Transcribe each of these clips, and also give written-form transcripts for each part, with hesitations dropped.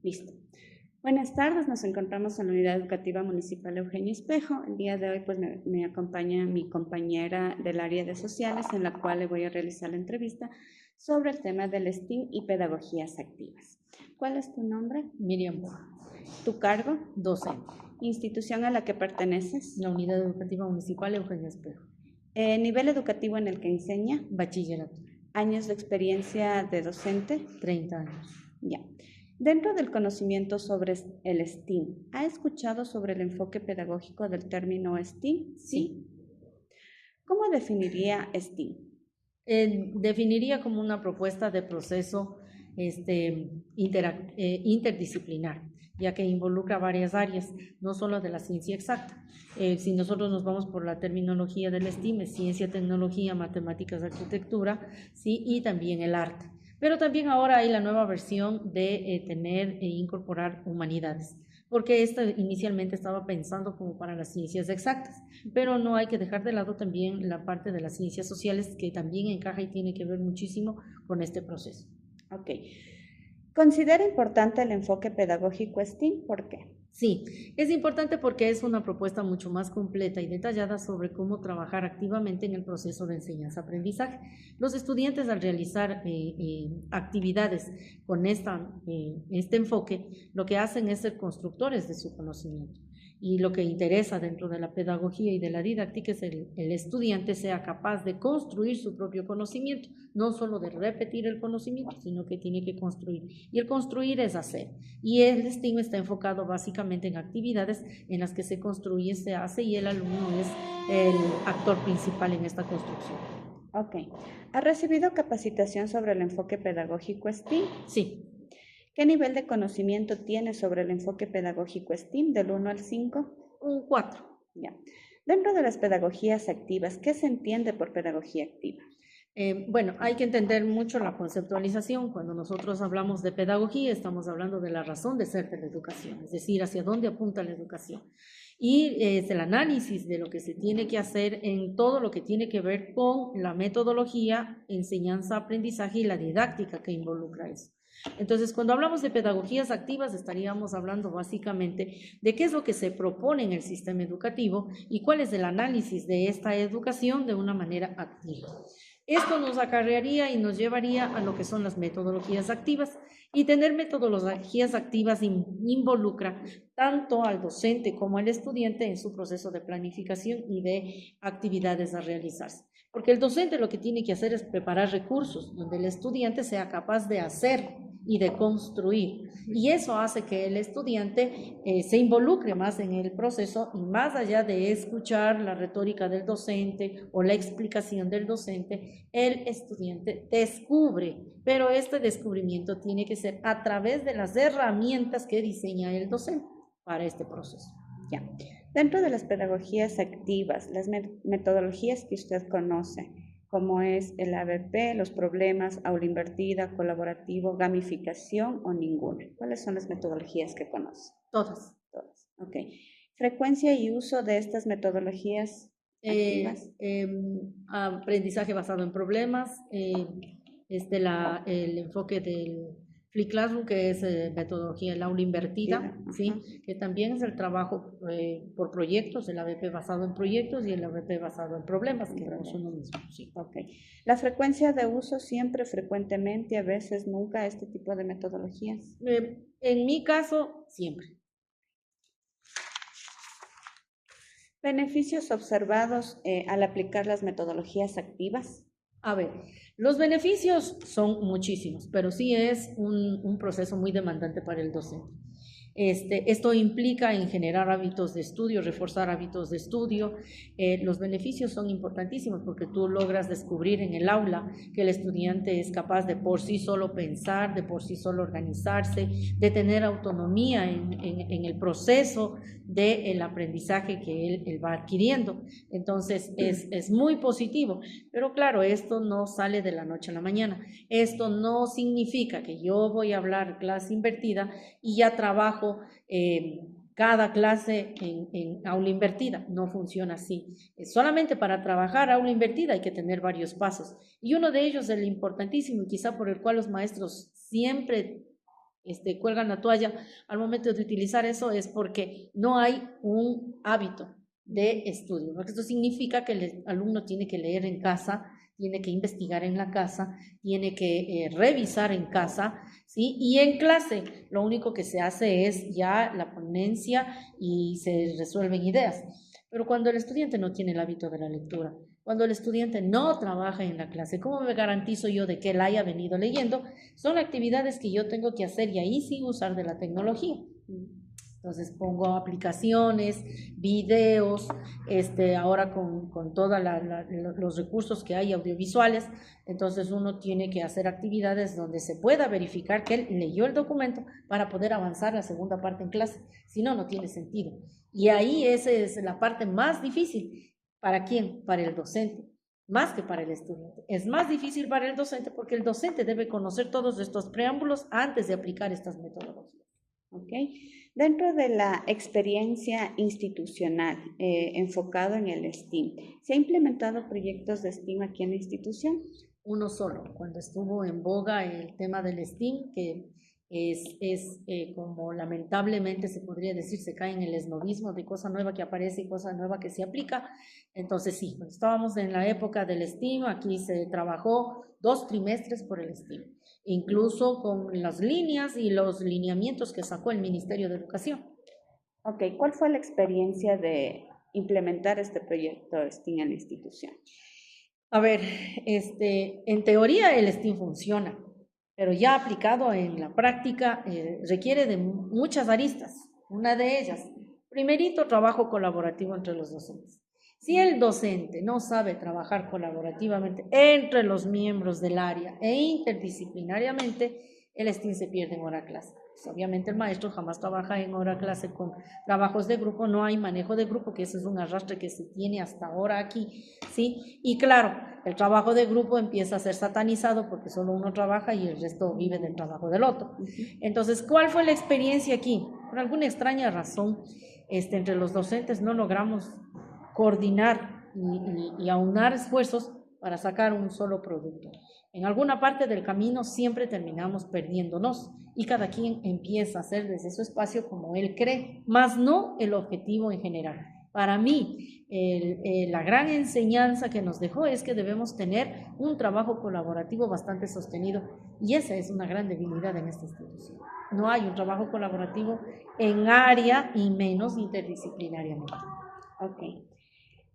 Listo. Buenas tardes, nos encontramos en la Unidad Educativa Municipal Eugenio Espejo. El día de hoy pues me acompaña mi compañera del área de sociales, en la cual le voy a realizar la entrevista sobre el tema del STEAM y pedagogías activas. ¿Cuál es tu nombre? Miriam, ¿Tu cargo? docente. ¿Institución a la que perteneces? La Unidad Educativa Municipal Eugenio Espejo. ¿Nivel educativo en el que enseña? Bachillerato. ¿Años de experiencia de docente? 30 años. Ya. Dentro del conocimiento sobre el STEAM, ¿ha escuchado sobre el enfoque pedagógico del término STEAM? Sí. ¿Cómo definiría STEAM? Definiría como una propuesta de proceso interdisciplinar, ya que involucra varias áreas, no solo de la ciencia exacta. Si nosotros nos vamos por la terminología del STEAM, es ciencia, tecnología, matemáticas, arquitectura, ¿sí? Y también el arte. Pero también ahora hay la nueva versión de tener e incorporar humanidades, porque esta inicialmente estaba pensando como para las ciencias exactas, pero no hay que dejar de lado también la parte de las ciencias sociales, que también encaja y tiene que ver muchísimo con este proceso. Ok. ¿Considera importante el enfoque pedagógico STEAM? ¿Por qué? Sí, es importante porque es una propuesta mucho más completa y detallada sobre cómo trabajar activamente en el proceso de enseñanza-aprendizaje. Los estudiantes, al realizar actividades con este enfoque, lo que hacen es ser constructores de su conocimiento. Y lo que interesa dentro de la pedagogía y de la didáctica es el estudiante sea capaz de construir su propio conocimiento, no solo de repetir el conocimiento, sino que tiene que construir. Y el construir es hacer. Y el STEAM está enfocado básicamente en actividades en las que se construye, se hace, y el alumno es el actor principal en esta construcción. Ok. ¿Ha recibido capacitación sobre el enfoque pedagógico STEAM? Sí. ¿Qué nivel de conocimiento tiene sobre el enfoque pedagógico STEAM del 1 al 5? Un 4. Ya. Dentro de las pedagogías activas, ¿qué se entiende por pedagogía activa? Bueno, hay que entender mucho la conceptualización. Cuando nosotros hablamos de pedagogía, estamos hablando de la razón de ser de la educación, es decir, hacia dónde apunta la educación. Y es el análisis de lo que se tiene que hacer en todo lo que tiene que ver con la metodología, enseñanza, aprendizaje y la didáctica que involucra eso. Entonces, cuando hablamos de pedagogías activas, estaríamos hablando básicamente de qué es lo que se propone en el sistema educativo y cuál es el análisis de esta educación de una manera activa. Esto nos acarrearía y nos llevaría a lo que son las metodologías activas, y tener metodologías activas involucra tanto al docente como al estudiante en su proceso de planificación y de actividades a realizarse. Porque el docente lo que tiene que hacer es preparar recursos donde el estudiante sea capaz de hacer y de construir. Y eso hace que el estudiante se involucre más en el proceso, y más allá de escuchar la retórica del docente o la explicación del docente, el estudiante descubre, pero este descubrimiento tiene que ser a través de las herramientas que diseña el docente para este proceso. Ya. Dentro de las pedagogías activas, las metodologías que usted conoce, como es el ABP, los problemas, aula invertida, colaborativo, gamificación o ninguna. ¿Cuáles son las metodologías que conoce? Todas. Todas. Ok. Frecuencia y uso de estas metodologías activas. Aprendizaje basado en problemas, el enfoque del Flip Classroom, que es metodología del aula invertida, ¿sí? Que también es el trabajo por proyectos, el ABP basado en proyectos y el ABP basado en problemas, que no son lo mismo. Sí. Okay. La frecuencia de uso siempre, frecuentemente, a veces, nunca, este tipo de metodologías. En mi caso, siempre. ¿Beneficios observados al aplicar las metodologías activas? A ver, los beneficios son muchísimos, pero sí es un proceso muy demandante para el docente. Esto implica en generar hábitos de estudio, reforzar hábitos de estudio. Los beneficios son importantísimos porque tú logras descubrir en el aula que el estudiante es capaz de por sí solo pensar, de por sí solo organizarse, de tener autonomía en el proceso del aprendizaje que él va adquiriendo. Entonces es muy positivo, pero claro, esto no sale de la noche a la mañana. Esto no significa que yo voy a hablar clase invertida y ya trabajo cada clase en aula invertida. No funciona así. Solamente para trabajar aula invertida hay que tener varios pasos, y uno de ellos, el importantísimo y quizá por el cual los maestros siempre cuelgan la toalla al momento de utilizar eso, es porque no hay un hábito de estudio, porque esto significa que el alumno tiene que leer en casa, tiene que investigar en la casa, tiene que revisar en casa, ¿sí? Y en clase lo único que se hace es ya la ponencia y se resuelven ideas. Pero cuando el estudiante no tiene el hábito de la lectura, cuando el estudiante no trabaja en la clase, ¿cómo me garantizo yo de que él haya venido leyendo? Son actividades que yo tengo que hacer y ahí sí usar de la tecnología. Entonces pongo aplicaciones, videos, ahora con todos los recursos que hay audiovisuales, entonces uno tiene que hacer actividades donde se pueda verificar que él leyó el documento para poder avanzar la segunda parte en clase, si no, no tiene sentido. Y ahí esa es la parte más difícil. ¿Para quién? Para el docente, más que para el estudiante. Es más difícil para el docente porque el docente debe conocer todos estos preámbulos antes de aplicar estas metodologías. ¿Ok? Dentro de la experiencia institucional enfocado en el STEAM, ¿se ha implementado proyectos de STEAM aquí en la institución? Uno solo, cuando estuvo en boga el tema del STEAM, que como lamentablemente se podría decir, se cae en el esnovismo de cosa nueva que aparece y cosa nueva que se aplica. Entonces sí, cuando estábamos en la época del STEAM, aquí se trabajó 2 trimestres por el STEAM, incluso con las líneas y los lineamientos que sacó el Ministerio de Educación. Ok, ¿cuál fue la experiencia de implementar este proyecto STEAM en la institución? A ver, en teoría el STEAM funciona, pero ya aplicado en la práctica requiere de muchas aristas. Una de ellas, primerito, trabajo colaborativo entre los docentes. Si el docente no sabe trabajar colaborativamente entre los miembros del área e interdisciplinariamente, el STEAM se pierde en hora clase. Pues obviamente el maestro jamás trabaja en hora clase con trabajos de grupo, no hay manejo de grupo, que ese es un arrastre que se tiene hasta ahora aquí, ¿sí? Y claro, el trabajo de grupo empieza a ser satanizado porque solo uno trabaja y el resto vive del trabajo del otro. Entonces, ¿cuál fue la experiencia aquí? Por alguna extraña razón, entre los docentes no logramos coordinar y aunar esfuerzos para sacar un solo producto. En alguna parte del camino siempre terminamos perdiéndonos y cada quien empieza a hacer desde su espacio como él cree, más no el objetivo en general. Para mí, la gran enseñanza que nos dejó es que debemos tener un trabajo colaborativo bastante sostenido y esa es una gran debilidad en esta institución. No hay un trabajo colaborativo en área y menos interdisciplinariamente. Ok.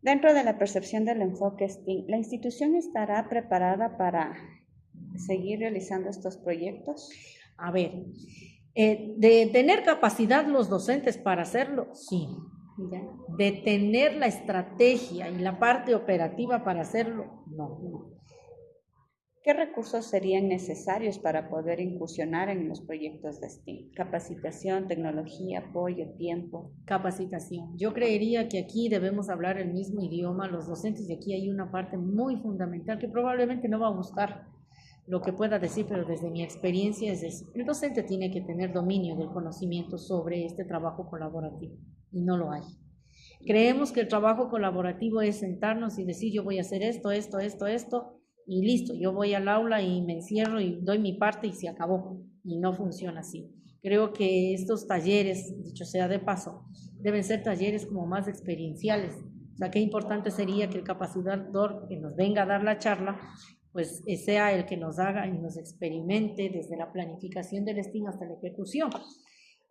Dentro de la percepción del enfoque STEAM, ¿la institución estará preparada para seguir realizando estos proyectos? A ver, de tener capacidad los docentes para hacerlo, sí. De tener la estrategia y la parte operativa para hacerlo, no. ¿Qué recursos serían necesarios para poder incursionar en los proyectos de STEAM? Capacitación, tecnología, apoyo, tiempo. Capacitación. Yo creería que aquí debemos hablar el mismo idioma, los docentes, y aquí hay una parte muy fundamental que probablemente no va a gustar lo que pueda decir, pero desde mi experiencia es eso. El docente tiene que tener dominio del conocimiento sobre este trabajo colaborativo y no lo hay. Creemos que el trabajo colaborativo es sentarnos y decir yo voy a hacer esto, y listo, yo voy al aula y me encierro y doy mi parte y se acabó. Y no funciona así. Creo que estos talleres, dicho sea de paso, deben ser talleres como más experienciales. O sea, qué importante sería que el capacitador que nos venga a dar la charla, pues sea el que nos haga y nos experimente desde la planificación del STEAM hasta la ejecución.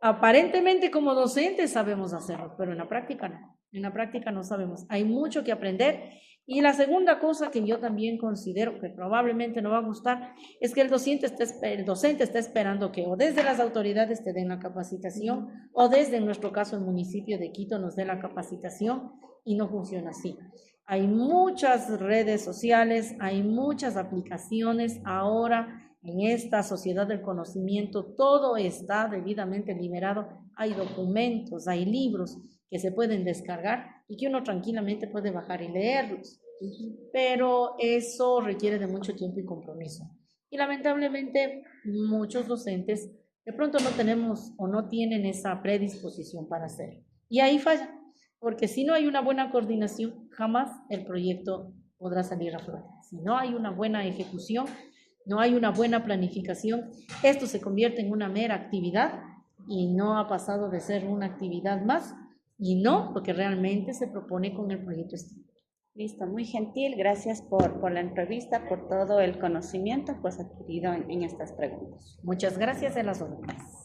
Aparentemente como docentes sabemos hacerlo, pero en la práctica no. En la práctica no sabemos. Hay mucho que aprender. Y la segunda cosa que yo también considero que probablemente no va a gustar es que el docente está esperando que o desde las autoridades te den la capacitación o desde, en nuestro caso, el municipio de Quito nos dé la capacitación y no funciona así. Hay muchas redes sociales, hay muchas aplicaciones ahora en esta sociedad del conocimiento, todo está debidamente liberado, hay documentos, hay libros que se pueden descargar y que uno tranquilamente puede bajar y leerlos, pero eso requiere de mucho tiempo y compromiso. Y lamentablemente muchos docentes de pronto no tenemos o no tienen esa predisposición para hacerlo. Y ahí falla, porque si no hay una buena coordinación, jamás el proyecto podrá salir a flote. Si no hay una buena ejecución, no hay una buena planificación, esto se convierte en una mera actividad y no ha pasado de ser una actividad más, y no lo que realmente se propone con el proyecto Estímulo. Listo, muy gentil. Gracias por la entrevista, por todo el conocimiento pues adquirido en estas preguntas. Muchas gracias a las órdenes.